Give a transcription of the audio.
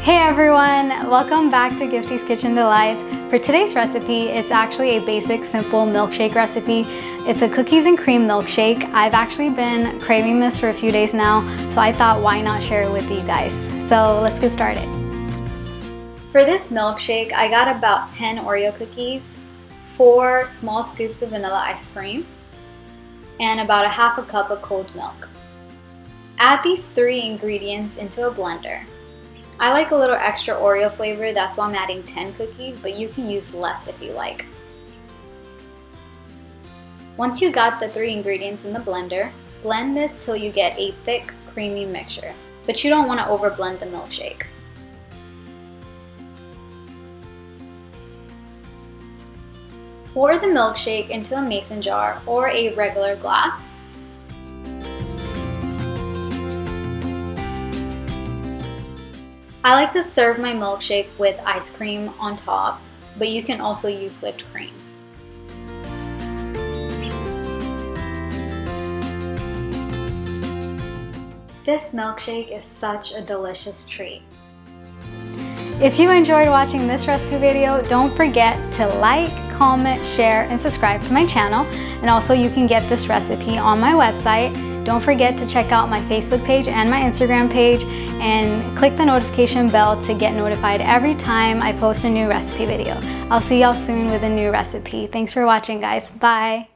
Hey everyone, welcome back to Gifty's Kitchen Delights. For today's recipe, it's actually a basic, simple milkshake recipe. It's a cookies and cream milkshake. I've actually been craving this for a few days now, so I thought why not share it with you guys. So let's get started. For this milkshake, I got about 10 Oreo cookies, 4 small scoops of vanilla ice cream, and about a half a cup of cold milk. Add these 3 ingredients into a blender. I like a little extra Oreo flavor, that's why I'm adding 10 cookies, but you can use less if you like. Once you got the 3 ingredients in the blender, blend this till you get a thick, creamy mixture. But you don't want to overblend the milkshake. Pour the milkshake into a mason jar or a regular glass. I like to serve my milkshake with ice cream on top, but you can also use whipped cream. This milkshake is such a delicious treat. If you enjoyed watching this recipe video, don't forget to like, comment, share, and subscribe to my channel. And also you can get this recipe on my website. Don't forget to check out my Facebook page and my Instagram page and click the notification bell to get notified every time I post a new recipe video. I'll see y'all soon with a new recipe. Thanks for watching, guys. Bye.